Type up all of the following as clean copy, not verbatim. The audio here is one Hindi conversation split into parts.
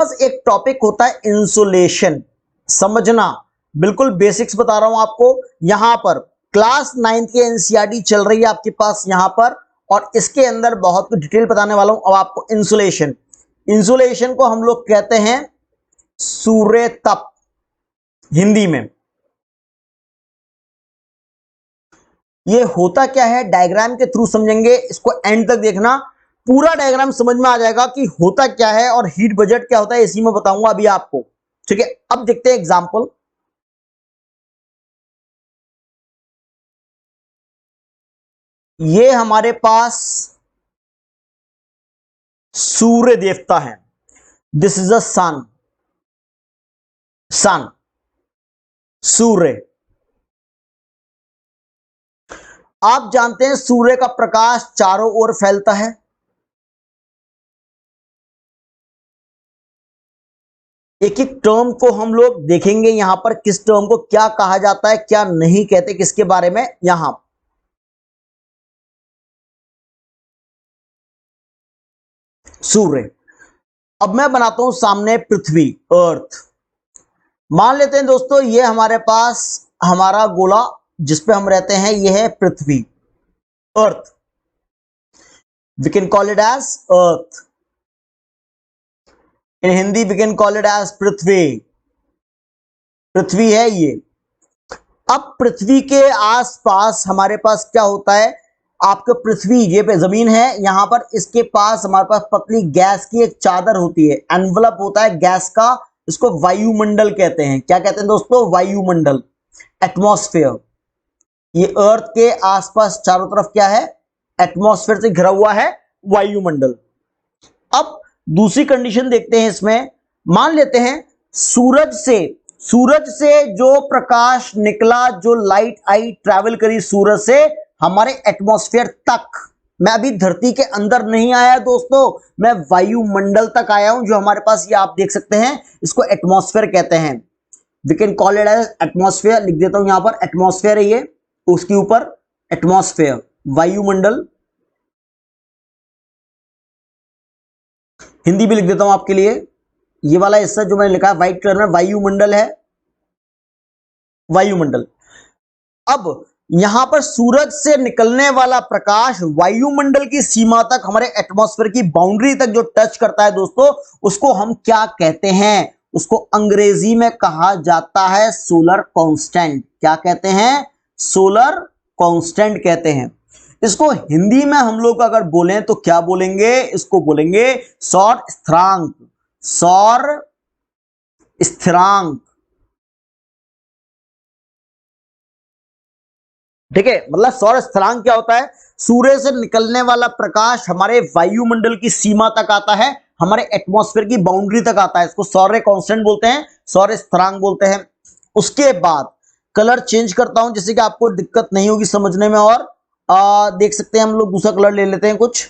पास एक टॉपिक होता है इंसुलेशन, समझना, बिल्कुल बेसिक्स बता रहा हूं आपको। यहां पर क्लास 9 की एनसीईआरटी चल रही है आपके पास यहां पर, और इसके अंदर बहुत कुछ डिटेल बताने वाला हूं अब आपको। इंसुलेशन, इंसुलेशन को हम लोग कहते हैं सूर्य तप हिंदी में। ये होता क्या है डायग्राम के थ्रू समझेंगे, इसको एंड तक देखना, पूरा डायग्राम समझ में आ जाएगा कि होता क्या है और हीट बजट क्या होता है, इसी में बताऊंगा अभी आपको। ठीक है, अब देखते हैं एग्जांपल। ये हमारे पास सूर्य देवता है, दिस इज अ सन, सन, सूर्य। आप जानते हैं सूर्य का प्रकाश चारों ओर फैलता है। एक एक टर्म को हम लोग देखेंगे यहां पर, किस टर्म को क्या कहा जाता है, क्या नहीं कहते, किसके बारे में। यहां सूर्य, अब मैं बनाता हूं सामने पृथ्वी, अर्थ। मान लेते हैं दोस्तों ये हमारे पास हमारा गोला जिसपे हम रहते हैं, यह है पृथ्वी, earth. We can call it as earth, in Hindi we can call it as Prithvi. पृथ्वी है ये। अब पृथ्वी के आसपास हमारे पास क्या होता है, आपका पृथ्वी ये पे जमीन है, यहां पर इसके पास हमारे पास पतली गैस की एक चादर होती है, एनवलप होता है गैस का, इसको वायुमंडल कहते हैं। क्या कहते हैं दोस्तों, वायुमंडल, एटमॉस्फेयर। ये अर्थ के आसपास चारों तरफ क्या है, एटमॉस्फेयर से घिरा हुआ है वायुमंडल। अब दूसरी कंडीशन देखते हैं इसमें। मान लेते हैं सूरज से जो प्रकाश निकला, जो लाइट आई, ट्रैवल करी सूरज से हमारे एटमॉस्फेयर तक। मैं अभी धरती के अंदर नहीं आया दोस्तों, मैं वायुमंडल तक आया हूं, जो हमारे पास ये आप देख सकते हैं, इसको एटमॉस्फेयर कहते हैं। We can call it as atmosphere, लिख देता हूं यहां पर, एटमॉस्फेयर है ये, उसके ऊपर एटमॉस्फेयर, वायुमंडल। हिंदी भी लिख देता हूं आपके लिए, ये वाला हिस्सा जो मैंने लिखा है व्हाइट कलर में, वायुमंडल है, वायुमंडल। अब यहां पर सूरज से निकलने वाला प्रकाश वायुमंडल की सीमा तक, हमारे एटमॉस्फेयर की बाउंड्री तक जो टच करता है दोस्तों, उसको हम क्या कहते हैं, उसको अंग्रेजी में कहा जाता है सोलर कांस्टेंट। क्या कहते हैं, सोलर कांस्टेंट कहते हैं। इसको हिंदी में हम लोग अगर बोलें तो क्या बोलेंगे, इसको बोलेंगे सौर स्थिरांक, सौर स्थिरांक। ठीक है, मतलब सौर स्थिरांक क्या होता है, सूर्य से निकलने वाला प्रकाश हमारे वायुमंडल की सीमा तक आता है, हमारे एटमॉस्फेयर की बाउंड्री तक आता है, इसको सौर कांस्टेंट बोलते हैं, सौर स्थिरांक बोलते हैं। उसके बाद कलर चेंज करता हूं जिससे कि आपको दिक्कत नहीं होगी समझने में, और देख सकते हैं हम लोग दूसरा कलर ले लेते हैं कुछ।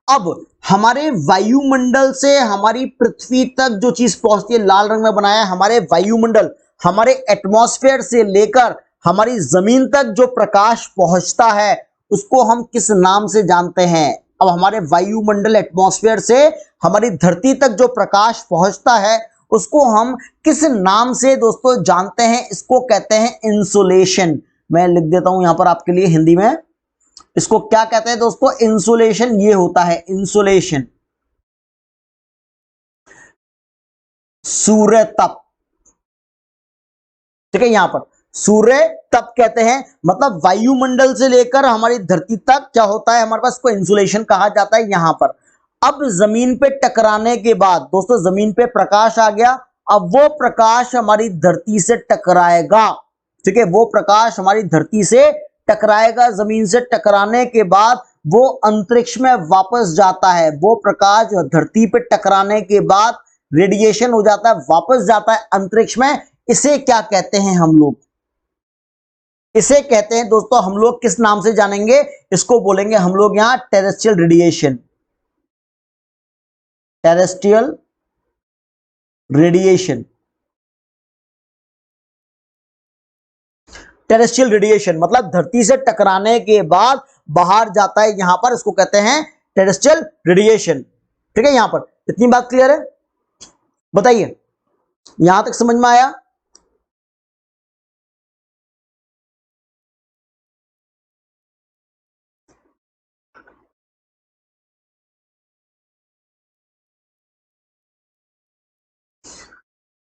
अब हमारे वायुमंडल से हमारी पृथ्वी तक जो चीज पहुंचती है, लाल रंग में बनाया है, हमारे वायुमंडल, हमारे एटमॉस्फेयर से लेकर हमारी जमीन तक जो प्रकाश पहुंचता है, उसको हम किस नाम से जानते हैं। अब हमारे वायुमंडल, एटमॉस्फेयर से हमारी धरती तक जो प्रकाश पहुंचता है, उसको हम किस नाम से दोस्तों जानते हैं, इसको कहते हैं इंसुलेशन। मैं लिख देता हूं यहां पर आपके लिए हिंदी में, इसको क्या कहते हैं दोस्तों, इंसुलेशन। ये होता है इंसुलेशन, सूर्य तप। ठीक है, यहां पर सूर्य तप कहते हैं, मतलब वायुमंडल से लेकर हमारी धरती तक क्या होता है हमारे पास, को इंसुलेशन कहा जाता है यहां पर। अब जमीन पे टकराने के बाद दोस्तों, जमीन पे प्रकाश आ गया, अब वो प्रकाश हमारी धरती से टकराएगा। ठीक है, वो प्रकाश हमारी धरती से टकराएगा, जमीन से टकराने के बाद वो अंतरिक्ष में वापस जाता है। वो प्रकाश धरती पे टकराने के बाद रेडिएशन हो जाता है, वापस जाता है अंतरिक्ष में। इसे क्या कहते हैं हम लोग, इसे कहते हैं दोस्तों, हम लोग किस नाम से जानेंगे, इसको बोलेंगे हम लोग यहां terrestrial radiation, terrestrial radiation. Terrestrial radiation मतलब धरती से टकराने के बाद बाहर जाता है, यहां पर इसको कहते हैं टेरेस्ट्रियल रेडिएशन। ठीक है, यहां पर इतनी बात क्लियर है? बताइए, यहां तक समझ में आया?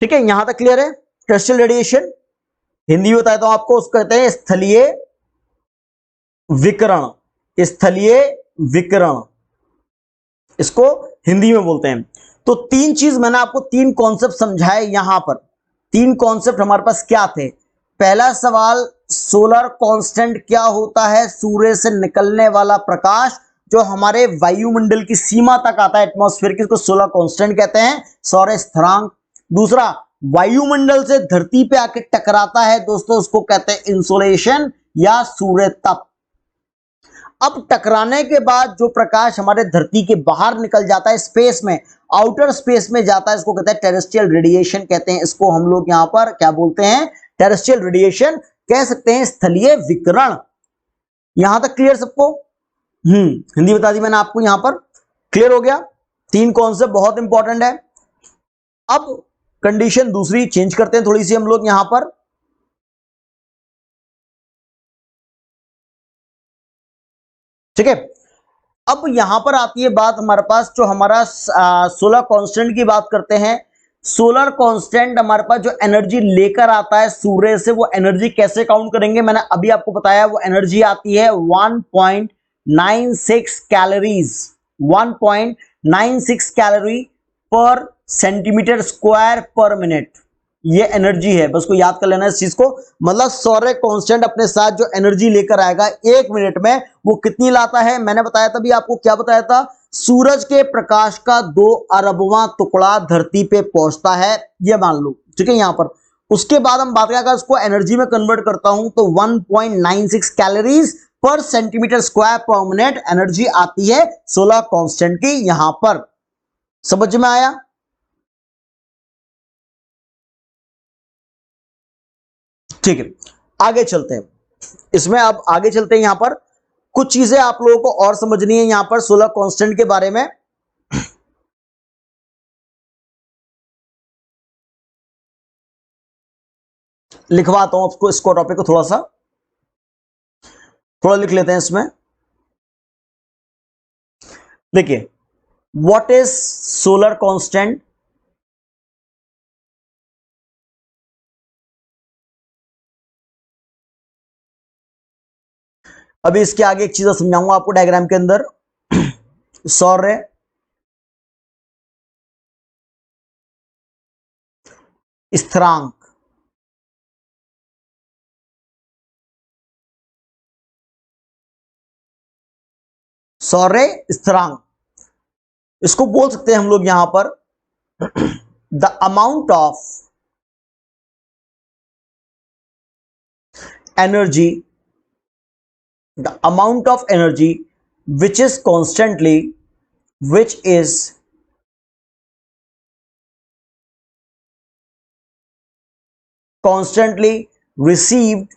ठीक है, यहां तक क्लियर है? टेरेस्ट्रियल रेडिएशन हिंदी में बताया तो आपको, उसको कहते हैं स्थलीय विकिरण। स्थलीय विकिरण इसको हिंदी में बोलते हैं। तो तीन चीज मैंने आपको, तीन कॉन्सेप्ट समझाए यहां पर। तीन कॉन्सेप्ट हमारे पास क्या थे? पहला सवाल, सोलर कांस्टेंट क्या होता है? सूर्य से निकलने वाला प्रकाश जो हमारे वायुमंडल की सीमा तक आता है, एटमॉस्फेयर की, इसको सोलर कांस्टेंट कहते हैं, सौर स्थिरांक। दूसरा, वायुमंडल से धरती पे आके टकराता है दोस्तों, उसको कहते हैं इंसोलेशन या सूर्य तप। अब टकराने के बाद जो प्रकाश हमारे धरती के बाहर निकल जाता है स्पेस में, आउटर स्पेस में जाता है, इसको कहते हैं टेरेस्ट्रियल रेडिएशन कहते हैं। इसको हम लोग यहां पर क्या बोलते हैं? टेरेस्ट्रियल रेडिएशन कह सकते हैं, स्थलीय विकिरण। यहां तक क्लियर सबको? हिंदी बता दी मैंने आपको, यहां पर क्लियर हो गया? तीन कॉन्सेप्ट बहुत इंपॉर्टेंट है। अब कंडीशन दूसरी चेंज करते हैं थोड़ी सी हम लोग यहां पर। ठीक है, अब यहां पर आती है बात हमारे पास, जो हमारा सोलर कांस्टेंट की बात करते हैं। सोलर कांस्टेंट हमारे पास जो एनर्जी लेकर आता है सूर्य से, वो एनर्जी कैसे काउंट करेंगे? मैंने अभी आपको बताया, वो एनर्जी आती है 1.96 कैलोरीज, 1.96 कैलोरी पर सेंटीमीटर स्क्वायर पर मिनट। ये एनर्जी है, बस को याद कर लेना इस चीज को। मतलब सौर्य कांस्टेंट अपने साथ जो एनर्जी लेकर आएगा 1 मिनट में, वो कितनी लाता है? मैंने बताया था, भी आपको क्या बताया था? सूरज के प्रकाश का 2 अरबवां टुकड़ा धरती पे पहुंचता है, ये मान लो। ठीक है, यहां पर उसके बाद हम बात करें, उसको एनर्जी में कन्वर्ट करता हूं तो 1.96 कैलोरीज पर सेंटीमीटर स्क्वायर पर मिनट एनर्जी आती है सोलर कांस्टेंट की। यहां पर समझ में आया? ठीक है, आगे चलते हैं इसमें। अब आगे चलते हैं, यहां पर कुछ चीजें आप लोगों को और समझनी है यहां पर सोलर कांस्टेंट के बारे में। लिखवाता हूं आपको, इसको टॉपिक को थोड़ा लिख लेते हैं इसमें। देखिए, व्हाट इज सोलर कांस्टेंट? अभी इसके आगे एक चीज समझाऊंगा आपको डायग्राम के अंदर। सौर्य स्थिरांक, सौर्य स्थिरांक इसको बोल सकते हैं हम लोग यहां पर the amount of energy, the amount of energy which is constantly received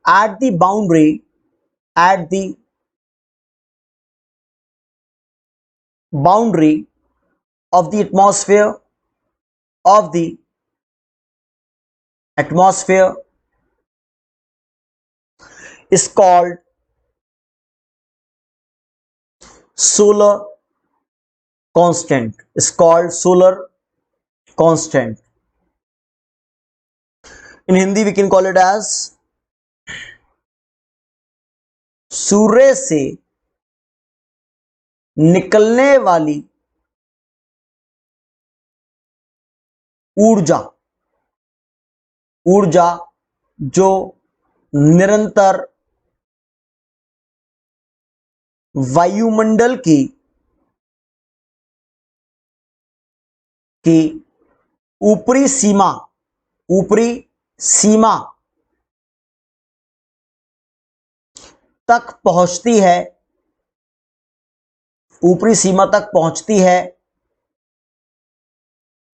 at the boundary of the atmosphere is called solar constant. In Hindi we can call it as सूर्य से निकलने वाली ऊर्जा जो निरंतर वायुमंडल की ऊपरी सीमा तक पहुंचती है, ऊपरी सीमा तक पहुंचती है,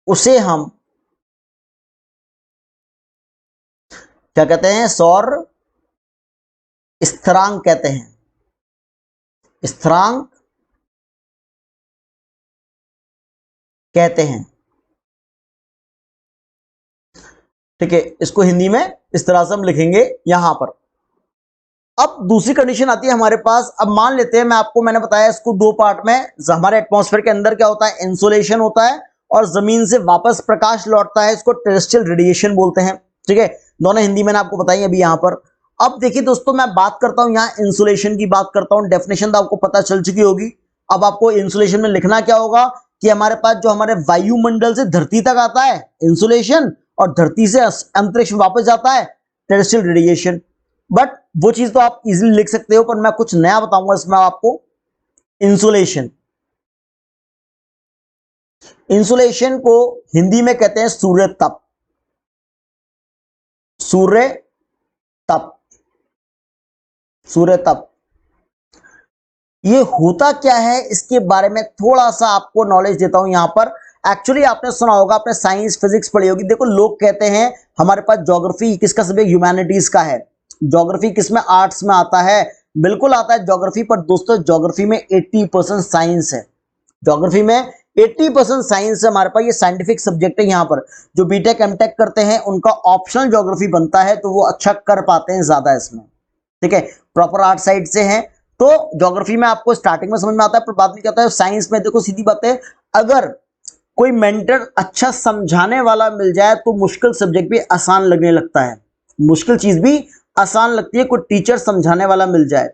उसे हम क्या कहते हैं? सौर स्थिरांक कहते हैं। स्थिरांक कहते हैं। ठीक है, इसको हिंदी में इस तरह से हम लिखेंगे यहां पर। अब दूसरी कंडीशन आती है हमारे पास। अब मान लेते हैं, मैंने बताया इसको दो पार्ट में। हमारे एटमॉस्फेयर के अंदर क्या होता है, इंसुलेशन होता है, और जमीन से वापस प्रकाश लौटता है, इसको टेरेस्ट्रियल रेडिएशन बोलते हैं। ठीक है, दोनों हिंदी मैंने आपको बताई अभी यहां पर। अब देखिए दोस्तों, मैं बात करता हूं यहां इंसुलेशन की बात करता हूं। डेफिनेशन तो आपको पता चल चुकी होगी। अब आपको इंसुलेशन में लिखना क्या होगा कि हमारे पास जो हमारे वायुमंडल से धरती तक आता है इंसुलेशन, और धरती से अंतरिक्ष में वापस जाता है टेरेस्ट्रियल रेडिएशन। बट वो चीज तो आप इजीली लिख सकते हो, पर मैं कुछ नया बताऊंगा इसमें आपको। इंसुलेशन, इंसुलेशन को हिंदी में कहते हैं सूर्य तप। सूर्य तप, सूर्य तप। ये होता क्या है, इसके बारे में थोड़ा सा आपको नॉलेज देता हूं यहां पर। एक्चुअली आपने सुना होगा, आपने साइंस फिजिक्स पढ़ी होगी। देखो, लोग कहते हैं हमारे पास ज्योग्राफी किसका सब्जेक्ट, ह्यूमैनिटीज का है। ज्योग्राफी किसमें, आर्ट्स में आता है। बिल्कुल आता है ज्योग्राफी, पर दोस्तों ज्योग्राफी में 80% साइंस है। ज्योग्राफी में 80% साइंस है हमारे पास। ये साइंटिफिक सब्जेक्ट है। यहां पर जो बीटेक एमटेक करते हैं उनका ऑप्शनल ज्योग्राफी बनता है, तो वो अच्छा कर पाते हैं ज्यादा इसमें। ठीक है, प्रॉपर आर्ट साइड से हैं तो ज्योग्राफी में आपको स्टार्टिंग में समझ में आता है, पर बाद में क्या होता है साइंस में। देखो सीधी बात है, अगर कोई मेंटर अच्छा समझाने वाला मिल जाए तो मुश्किल सब्जेक्ट भी आसान लगने लगता है, मुश्किल चीज भी आसान लगती है। कोई टीचर समझाने वाला मिल जाए।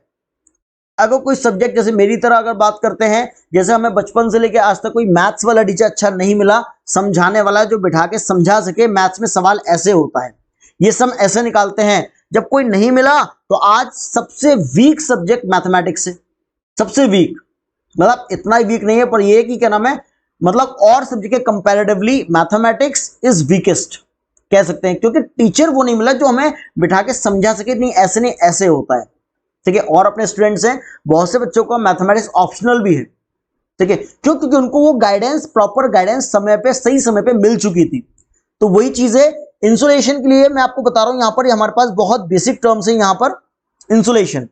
अगर कोई सब्जेक्ट, जैसे मेरी तरह अगर बात करते हैं, जैसे हमें बचपन से लेकर आज तक कोई मैथ्स वाला टीचर अच्छा नहीं मिला, समझाने वाला जो बिठा के समझा सके, मैथ्स में सवाल ऐसे होता है, ये सब ऐसे निकालते हैं। जब कोई नहीं मिला तो आज सबसे वीक सब्जेक्ट मैथमेटिक्स है, सबसे वीक। मतलब इतना ही वीक नहीं है, पर ये कि क्या नाम है, मतलब और सब्जेक्ट के कंपैरेटिवली मैथमेटिक्स इज वीकेस्ट कह सकते हैं, क्योंकि टीचर वो नहीं मिला जो हमें बिठा के समझा सके, नहीं ऐसे नहीं ऐसे होता है। ठीक है, और अपने स्टूडेंट्स हैं, बहुत से बच्चों को मैथमेटिक्स ऑप्शनल भी है। ठीक है, क्यों, क्योंकि उनको वो गाइडेंस, प्रॉपर गाइडेंस समय पे, सही समय पे मिल चुकी थी। तो वही चीजें इंसुलेशन के लिए मैं आपको बता रहा हूं। यहां पर हमारे पास बहुत बेसिक टर्म्स है यहां पर। इंसुलेशन,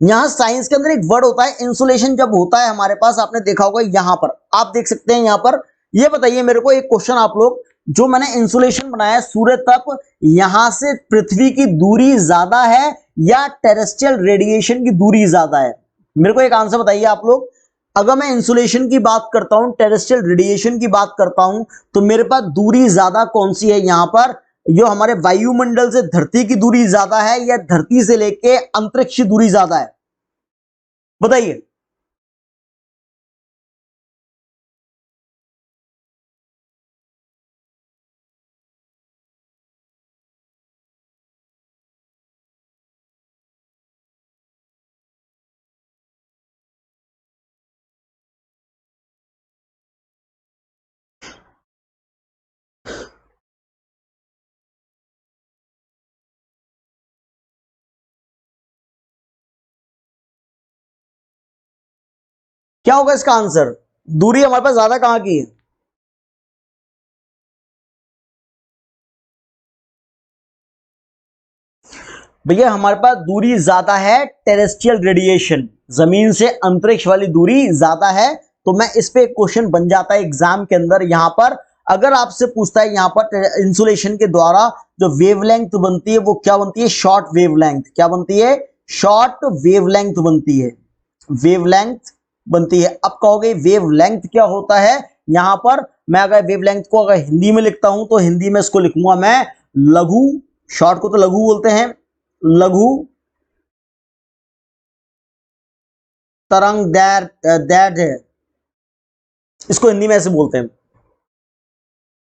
यहां साइंस के अंदर एक वर्ड होता है इंसुलेशन। जब होता है हमारे पास, आपने देखा होगा यहां पर, आप देख सकते हैं यहां पर। ये बताइए मेरे को एक क्वेश्चन आप लोग, जो मैंने इंसुलेशन बनाया सूर्य तप, यहां से पृथ्वी की दूरी ज्यादा है या टेरेस्ट्रियल रेडिएशन की दूरी ज्यादा है? मेरे को एक आंसर बताइए आप लोग। अगर मैं इंसुलेशन की बात करता हूं, टेरेस्ट्रियल रेडिएशन की बात करता हूं, तो मेरे पास दूरी ज्यादा कौन सी है यहां पर? जो हमारे वायुमंडल से धरती की दूरी ज्यादा है या धरती से लेके अंतरिक्ष की दूरी ज्यादा है? बताइए। क्या होगा इसका आंसर? दूरी हमारे पास ज्यादा कहां की है? भैया हमारे पास दूरी ज्यादा है टेरेस्ट्रियल रेडिएशन, जमीन से अंतरिक्ष वाली दूरी ज्यादा है। तो मैं इस पे एक क्वेश्चन बन जाता है एग्जाम के अंदर। यहां पर अगर आपसे पूछता है यहां पर इंसुलेशन के द्वारा जो वेवलेंथ बनती है वो क्या बनती है? Short wavelength. क्या बनती है? शॉर्ट वेवलेंथ बनती है, वेवलेंथ बनती है। अब कहोगे वेवलेंथ क्या होता है? यहां पर मैं अगर वेवलेंथ को अगर हिंदी में लिखता हूं तो हिंदी में इसको लिखूंगा मैं लघु, शॉर्ट को तो लघु बोलते हैं, लघु तरंग दैर्ध्य, इसको हिंदी में ऐसे बोलते हैं।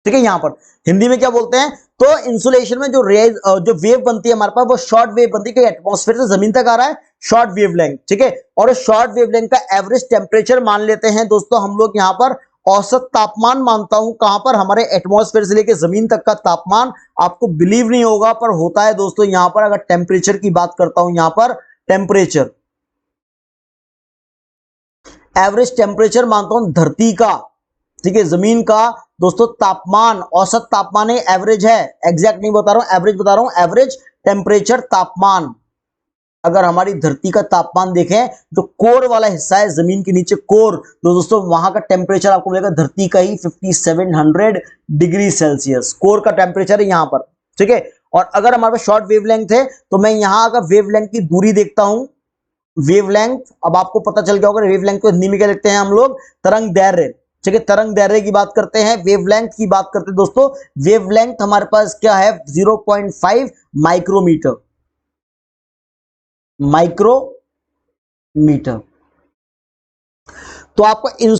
ठीक है, यहां पर हिंदी में क्या बोलते हैं? तो इंसुलेशन में जो रेज, जो वेव बनती है हमारे पास, वो शॉर्ट वेव बनती है, एटमॉस्फेयर से जमीन तक आ रहा है, शॉर्ट वेवलेंथ। ठीक है, और इस शॉर्ट वेवलेंथ का एवरेज टेम्परेचर मान लेते हैं दोस्तों हम लोग यहां पर। औसत तापमान मानता हूं कहां पर? हमारे एटमॉस्फेयर से लेकर जमीन तक का तापमान। आपको बिलीव नहीं होगा पर होता है दोस्तों यहां पर। अगर टेम्परेचर की बात करता हूं यहां पर, टेम्परेचर, एवरेज टेम्परेचर मानता हूं धरती का, ठीक है, जमीन का दोस्तों तापमान, औसत तापमान है, एवरेज है, एग्जैक्ट नहीं बता रहा हूं, एवरेज बता रहा हूं, एवरेज टेम्परेचर तापमान। अगर हमारी धरती का तापमान देखें, जो कोर वाला हिस्सा है जमीन के नीचे कोर, तो दोस्तों वहां का टेम्परेचर आपको मिलेगा धरती का ही 5700 डिग्री सेल्सियस कोर का टेम्परेचर है यहां पर, ठीक है। और अगर हमारे पास शॉर्ट वेवलेंथ है तो मैं यहां अगर वेवलेंथ की दूरी देखता हूं, वेवलेंथ, अब आपको पता चल गया होगा वेवलेंथ को हिंदी में क्या लिखते हैं हम लोग, तरंग दैर्ध्य, ठीक है। तरंग दैर्ध्य की बात करते हैं, वेवलेंथ की बात करते हैं दोस्तों। वेवलेंथ हमारे पास क्या है, 0.5 माइक्रोमीटर, माइक्रोमीटर। तो आपको